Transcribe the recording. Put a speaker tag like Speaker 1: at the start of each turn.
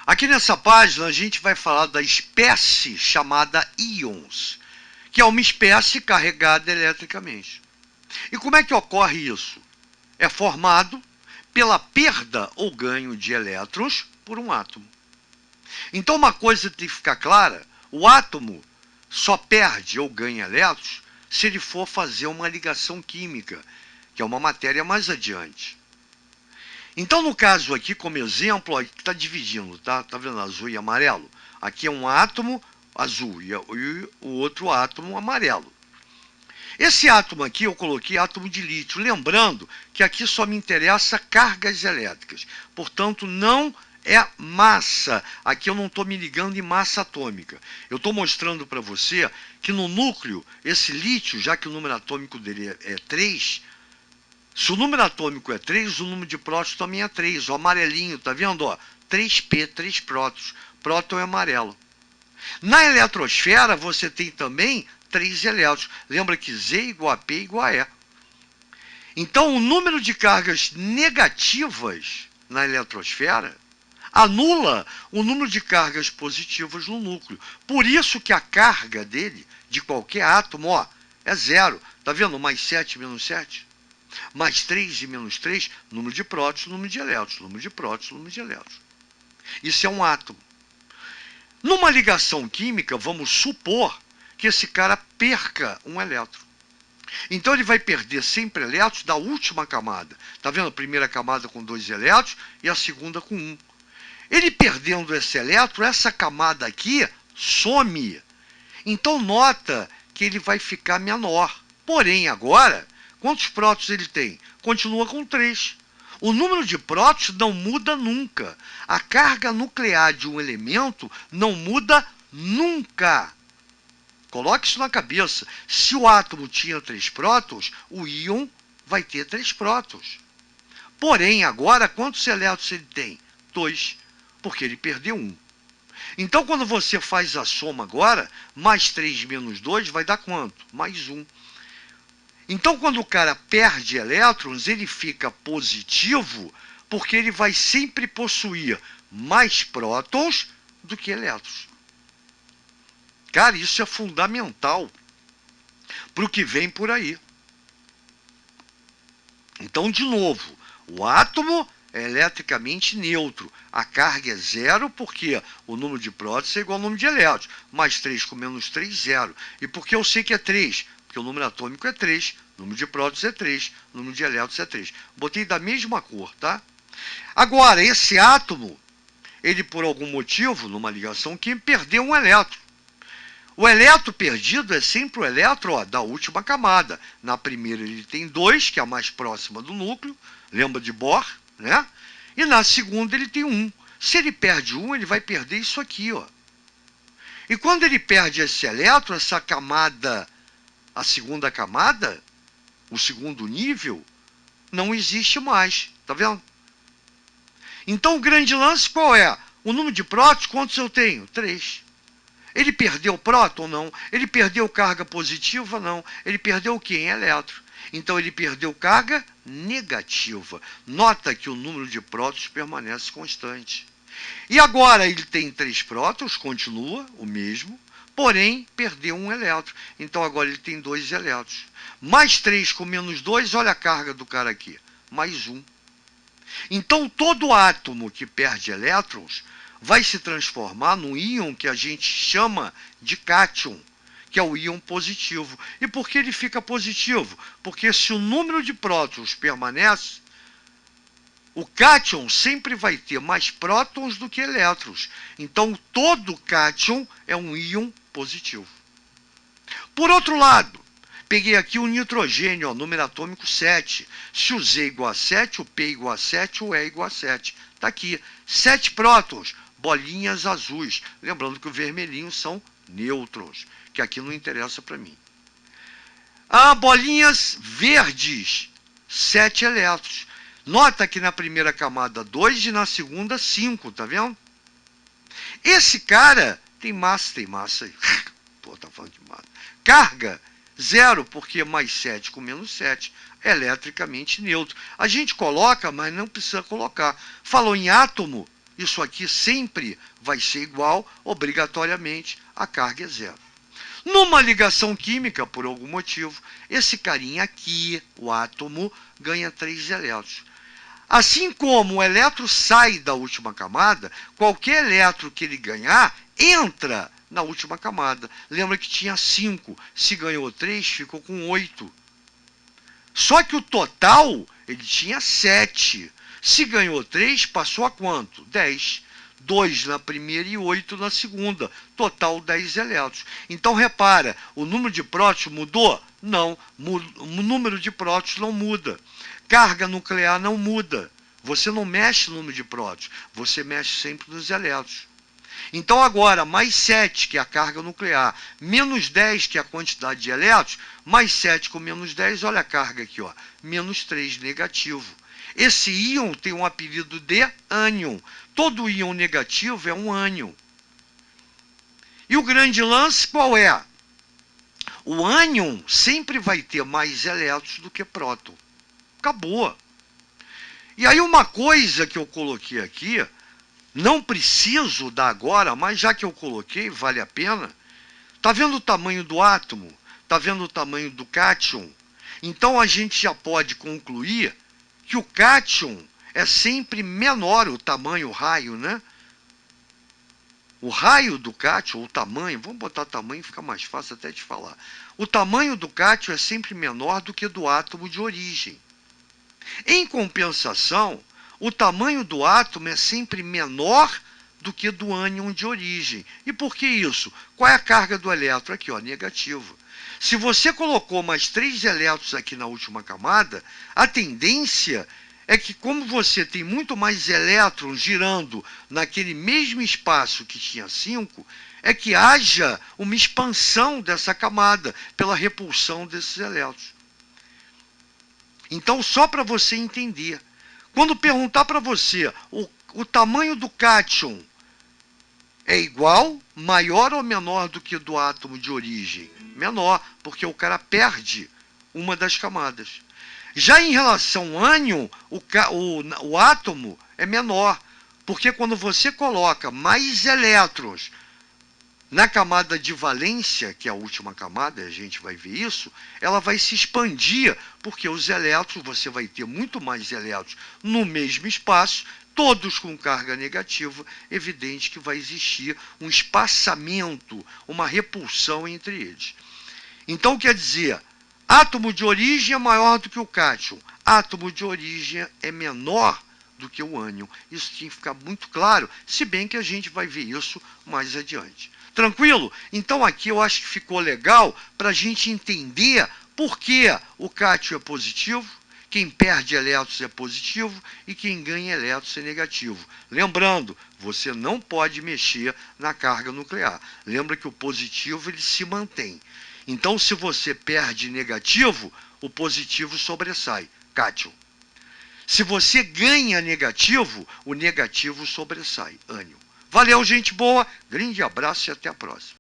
Speaker 1: Aqui nessa página a gente vai falar da espécie chamada íons, que é uma espécie carregada eletricamente. E como é que ocorre isso? É formado pela perda ou ganho de elétrons por um átomo. Então uma coisa tem que ficar clara, o átomo só perde ou ganha elétrons se ele for fazer uma ligação química, que é uma matéria mais adiante. Então, no caso aqui, como exemplo, está dividindo, tá? Tá vendo azul e amarelo? Aqui é um átomo azul e o outro átomo amarelo. Esse átomo aqui eu coloquei átomo de lítio, lembrando que aqui só me interessa cargas elétricas. Portanto, não é massa. Aqui eu não estou me ligando em massa atômica. Eu estou mostrando para você que no núcleo, esse lítio, já que o número atômico dele é 3, se o número atômico é 3, o número de prótons também é 3. O amarelinho, tá vendo? Ó, 3P, 3 prótons. Próton é amarelo. Na eletrosfera, você tem também 3 elétrons. Lembra que Z igual a P igual a E. Então, o número de cargas negativas na eletrosfera anula o número de cargas positivas no núcleo. Por isso que a carga dele, de qualquer átomo, ó, é 0. Tá vendo? Mais 7 menos 7. Mais 3 e menos 3, número de prótons, número de elétrons, número de prótons, número de elétrons. Isso é um átomo. Numa ligação química, vamos supor que esse cara perca um elétron. Então ele vai perder sempre elétrons da última camada. Está vendo? A primeira camada com 2 elétrons e a segunda com 1. Ele perdendo esse elétron, essa camada aqui some. Então nota que ele vai ficar menor. Porém, agora, quantos prótons ele tem? Continua com 3. O número de prótons não muda nunca. A carga nuclear de um elemento não muda nunca. Coloque isso na cabeça. Se o átomo tinha 3 prótons, o íon vai ter 3 prótons. Porém, agora, quantos elétrons ele tem? 2, porque ele perdeu 1. Então, quando você faz a soma agora, mais 3 menos 2 vai dar quanto? Mais 1. Então, quando o cara perde elétrons, ele fica positivo, porque ele vai sempre possuir mais prótons do que elétrons. Cara, isso é fundamental para o que vem por aí. Então, de novo, o átomo é eletricamente neutro. A carga é 0 porque o número de prótons é igual ao número de elétrons. Mais 3 com menos 3, 0. E por que eu sei que é 3? Porque o número atômico é 3, o número de prótons é 3, o número de elétrons é 3. Botei da mesma cor, tá? Agora, esse átomo, ele por algum motivo, numa ligação química, perdeu um elétron. O elétron perdido é sempre o elétron, ó, da última camada. Na primeira ele tem 2, que é a mais próxima do núcleo, lembra de Bohr, né? E na segunda ele tem 1. Se ele perde 1, ele vai perder isso aqui, ó. E quando ele perde esse elétron, essa camada, a segunda camada, o segundo nível, não existe mais, tá vendo? Então o grande lance qual é? O número de prótons, quantos eu tenho? 3. Ele perdeu próton? Não. Ele perdeu carga positiva? Não. Ele perdeu o quê? Em elétron. Então ele perdeu carga negativa. Nota que o número de prótons permanece constante. E agora ele tem 3 prótons, continua o mesmo, porém perdeu um elétron. Então agora ele tem 2 elétrons. Mais 3 com menos 2, olha a carga do cara aqui. Mais 1. Então todo átomo que perde elétrons vai se transformar num íon que a gente chama de cátion, que é o íon positivo. E por que ele fica positivo? Porque se o número de prótons permanece, o cátion sempre vai ter mais prótons do que elétrons. Então, todo cátion é um íon positivo. Por outro lado, peguei aqui o nitrogênio, ó, número atômico 7. Se o Z igual a 7, o P igual a 7, o E igual a 7. Está aqui, 7 prótons, bolinhas azuis. Lembrando que o vermelhinho são nêutrons, que aqui não interessa para mim. Bolinhas verdes, 7 elétrons. Nota que na primeira camada 2 e na segunda 5, tá vendo? Esse cara tem massa aí. Pô, tá falando de massa. Carga, 0, porque mais 7 com menos 7 é eletricamente neutro. A gente coloca, mas não precisa colocar. Falou em átomo, isso aqui sempre vai ser igual, obrigatoriamente, a carga é zero. Numa ligação química, por algum motivo, esse carinha aqui, o átomo, ganha 3 elétrons. Assim como o elétron sai da última camada, qualquer elétron que ele ganhar, entra na última camada. Lembra que tinha 5, se ganhou 3, ficou com 8. Só que o total, ele tinha 7. Se ganhou 3, passou a quanto? 10. 2 na primeira e 8 na segunda. Total 10 elétrons. Então, repara, o número de prótons mudou? Não, o número de prótons não muda. Carga nuclear não muda. Você não mexe no número de prótons, você mexe sempre nos elétrons. Então, agora, mais 7, que é a carga nuclear, menos 10, que é a quantidade de elétrons, mais 7 com menos 10, olha a carga aqui, ó, menos 3, negativo. Esse íon tem um apelido de ânion. Todo íon negativo é um ânion. E o grande lance qual é? O ânion sempre vai ter mais elétrons do que próton. Acabou. E aí uma coisa que eu coloquei aqui, não preciso dar agora, mas já que eu coloquei, vale a pena. Está vendo o tamanho do átomo? Está vendo o tamanho do cátion? Então a gente já pode concluir que o cátion é sempre menor, o tamanho, o raio, né? O raio do cátion, o tamanho, vamos botar tamanho, fica mais fácil até de falar. O tamanho do cátion é sempre menor do que do átomo de origem. Em compensação, o tamanho do átomo é sempre menor do que do ânion de origem. E por que isso? Qual é a carga do elétron? Aqui, ó, negativo. Se você colocou mais 3 elétrons aqui na última camada, a tendência é que, como você tem muito mais elétrons girando naquele mesmo espaço que tinha 5, é que haja uma expansão dessa camada pela repulsão desses elétrons. Então, só para você entender, quando perguntar para você o tamanho do cátion é igual, maior ou menor do que do átomo de origem? Menor, porque o cara perde uma das camadas. Já em relação ao ânion, o átomo é menor, porque quando você coloca mais elétrons na camada de valência, que é a última camada, a gente vai ver isso, ela vai se expandir, porque os elétrons, você vai ter muito mais elétrons no mesmo espaço, todos com carga negativa, evidente que vai existir um espaçamento, uma repulsão entre eles. Então, quer dizer, átomo de origem é maior do que o cátion, átomo de origem é menor do que o ânion. Isso tinha que ficar muito claro, se bem que a gente vai ver isso mais adiante. Tranquilo? Então aqui eu acho que ficou legal para a gente entender por que o cátion é positivo, quem perde elétrons é positivo e quem ganha elétrons é negativo. Lembrando, você não pode mexer na carga nuclear. Lembra que o positivo ele se mantém. Então, se você perde negativo, o positivo sobressai, cátion. Se você ganha negativo, o negativo sobressai, ânion. Valeu, gente boa. Grande abraço e até a próxima.